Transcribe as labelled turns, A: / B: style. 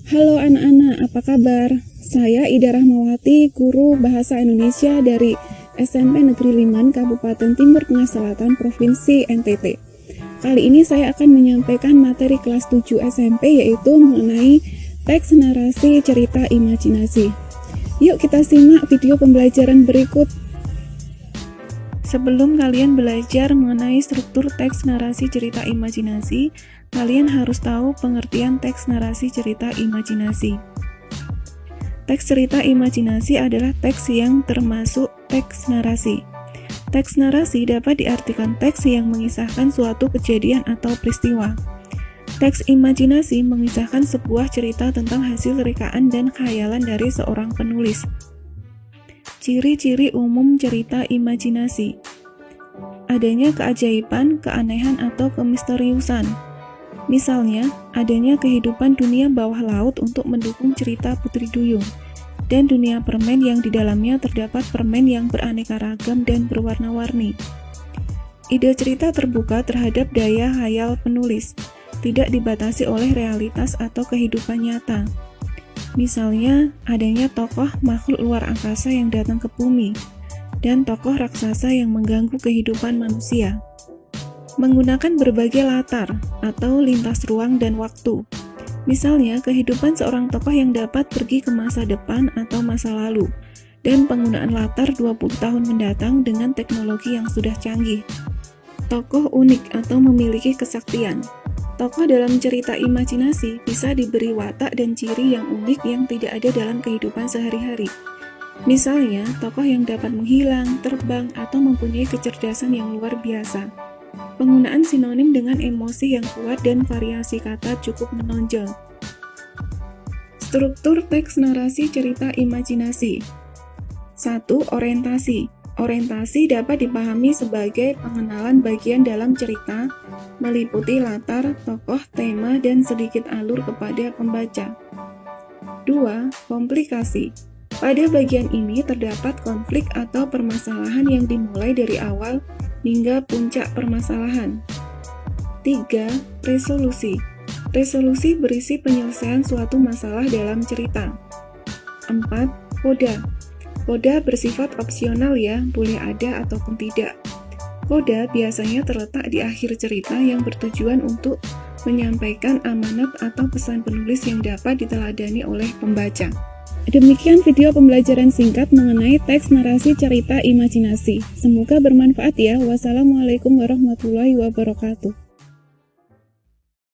A: Halo anak-anak, apa kabar? Saya Ida Rahmawati, guru Bahasa Indonesia dari SMP Negeri Liman, Kabupaten Timur Tengah Selatan, Provinsi NTT. Kali ini saya akan menyampaikan materi kelas 7 SMP, yaitu mengenai teks narasi cerita imajinasi. Yuk kita simak video pembelajaran berikut. Sebelum kalian belajar mengenai struktur teks narasi cerita imajinasi, kalian harus tahu pengertian teks narasi cerita imajinasi. Teks cerita imajinasi adalah teks yang termasuk teks narasi. Teks narasi dapat diartikan teks yang mengisahkan suatu kejadian atau peristiwa. Teks imajinasi mengisahkan sebuah cerita tentang hasil rekaan dan khayalan dari seorang penulis. Ciri-ciri umum cerita imajinasi: adanya keajaiban, keanehan, atau kemisteriusan. Misalnya, adanya kehidupan dunia bawah laut untuk mendukung cerita Putri Duyung, dan dunia permen yang di dalamnya terdapat permen yang beraneka ragam dan berwarna-warni. Ide cerita terbuka terhadap daya khayal penulis, tidak dibatasi oleh realitas atau kehidupan nyata. Misalnya, adanya tokoh makhluk luar angkasa yang datang ke bumi, dan tokoh raksasa yang mengganggu kehidupan manusia. Menggunakan berbagai latar atau lintas ruang dan waktu. Misalnya, kehidupan seorang tokoh yang dapat pergi ke masa depan atau masa lalu, dan penggunaan latar 20 tahun mendatang dengan teknologi yang sudah canggih. Tokoh unik atau memiliki kesaktian. Tokoh dalam cerita imajinasi bisa diberi watak dan ciri yang unik yang tidak ada dalam kehidupan sehari-hari. Misalnya, tokoh yang dapat menghilang, terbang, atau mempunyai kecerdasan yang luar biasa. Penggunaan sinonim dengan emosi yang kuat dan variasi kata cukup menonjol. Struktur teks narasi cerita imajinasi. 1. Orientasi. Orientasi dapat dipahami sebagai pengenalan bagian dalam cerita, meliputi latar, tokoh, tema, dan sedikit alur kepada pembaca. 2. Komplikasi. Pada bagian ini terdapat konflik atau permasalahan yang dimulai dari awal hingga puncak permasalahan. 3. Resolusi. Resolusi berisi penyelesaian suatu masalah dalam cerita. 4. Koda. Koda bersifat opsional ya, boleh ada ataupun tidak. Koda biasanya terletak di akhir cerita yang bertujuan untuk menyampaikan amanat atau pesan penulis yang dapat diteladani oleh pembaca. Demikian video pembelajaran singkat mengenai teks narasi cerita imajinasi. Semoga bermanfaat ya. Wassalamualaikum warahmatullahi wabarakatuh.